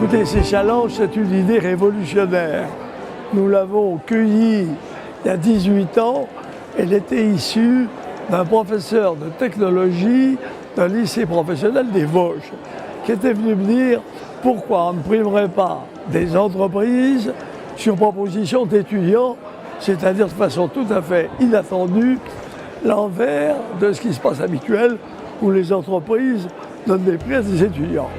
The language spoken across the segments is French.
Écoutez, ces challenges, c'est une idée révolutionnaire. Nous l'avons cueillie il y a 18 ans. Elle était issue d'un professeur de technologie d'un lycée professionnel des Vosges, qui était venu me dire pourquoi on ne primerait pas des entreprises sur proposition d'étudiants, c'est-à-dire de façon tout à fait inattendue, l'envers de ce qui se passe habituel, où les entreprises donnent des prix à des étudiants.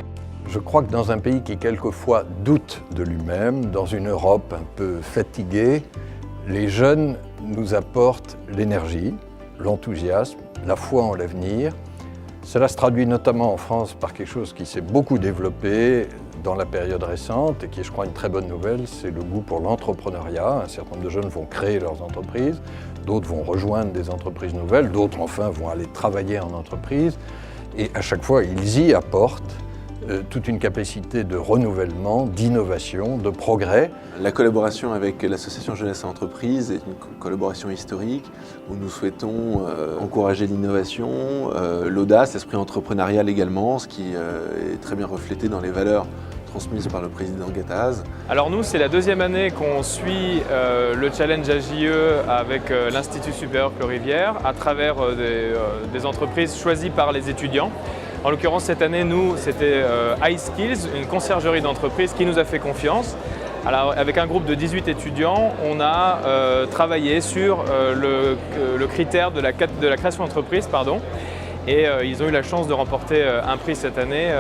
Je crois que dans un pays qui quelquefois doute de lui-même, dans une Europe un peu fatiguée, les jeunes nous apportent l'énergie, l'enthousiasme, la foi en l'avenir. Cela se traduit notamment en France par quelque chose qui s'est beaucoup développé dans la période récente et qui est, je crois, une très bonne nouvelle, c'est le goût pour l'entrepreneuriat. Un certain nombre de jeunes vont créer leurs entreprises, d'autres vont rejoindre des entreprises nouvelles, d'autres enfin vont aller travailler en entreprise et à chaque fois ils y apportent toute une capacité de renouvellement, d'innovation, de progrès. La collaboration avec l'association Jeunesse et Entreprise est une collaboration historique où nous souhaitons encourager l'innovation, l'audace, l'esprit entrepreneurial également, ce qui est très bien reflété dans les valeurs transmises par le président Gattaz. Alors nous, c'est la deuxième année qu'on suit le challenge AJE avec l'Institut supérieur Clos-Rivière à travers des entreprises choisies par les étudiants. En l'occurrence, cette année, nous, c'était iSkills, une conciergerie d'entreprise qui nous a fait confiance. Alors, avec un groupe de 18 étudiants, on a travaillé sur le critère de la création d'entreprise, et ils ont eu la chance de remporter un prix cette année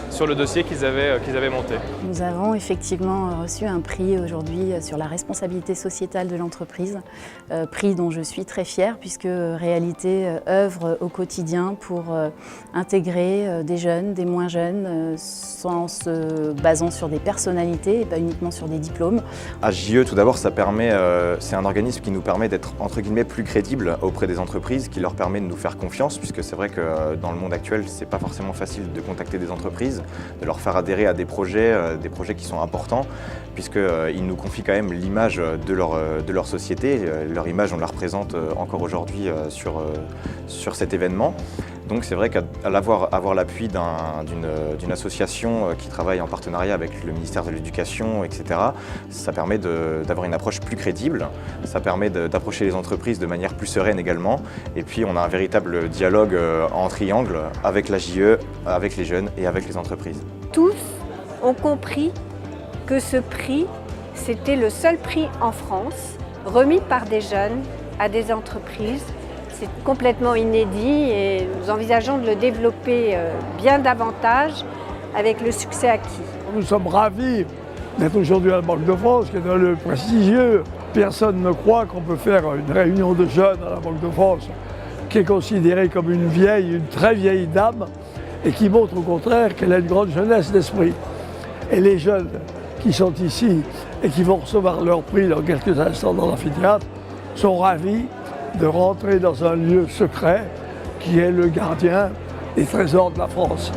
sur le dossier qu'ils avaient monté. Nous avons effectivement reçu un prix aujourd'hui sur la responsabilité sociétale de l'entreprise, prix dont je suis très fière puisque Réalité œuvre au quotidien pour intégrer des jeunes, des moins jeunes, en se basant sur des personnalités et pas uniquement sur des diplômes. AJE, tout d'abord, c'est un organisme qui nous permet d'être entre guillemets plus crédibles auprès des entreprises, qui leur permet de nous faire confiance puisque c'est vrai que dans le monde actuel, c'est pas forcément facile de contacter des entreprises, de leur faire adhérer à des projets qui sont importants, puisqu'ils nous confient quand même l'image de leur société. Leur image, on la représente encore aujourd'hui sur cet événement. Donc c'est vrai qu'avoir l'appui d'une association qui travaille en partenariat avec le ministère de l'Éducation, etc., ça permet d'avoir une approche plus crédible, ça permet d'approcher les entreprises de manière plus sereine également. Et puis on a un véritable dialogue en triangle avec l'AJE, avec les jeunes et avec les entreprises. Tous ont compris que ce prix, c'était le seul prix en France remis par des jeunes à des entreprises. C'est complètement inédit et nous envisageons de le développer bien davantage avec le succès acquis. Nous sommes ravis d'être aujourd'hui à la Banque de France, qui est un lieu prestigieux. Personne ne croit qu'on peut faire une réunion de jeunes à la Banque de France, qui est considérée comme une très vieille dame, et qui montre au contraire qu'elle a une grande jeunesse d'esprit. Et les jeunes qui sont ici et qui vont recevoir leur prix dans quelques instants dans l'amphithéâtre sont ravis de rentrer dans un lieu secret qui est le gardien des trésors de la France.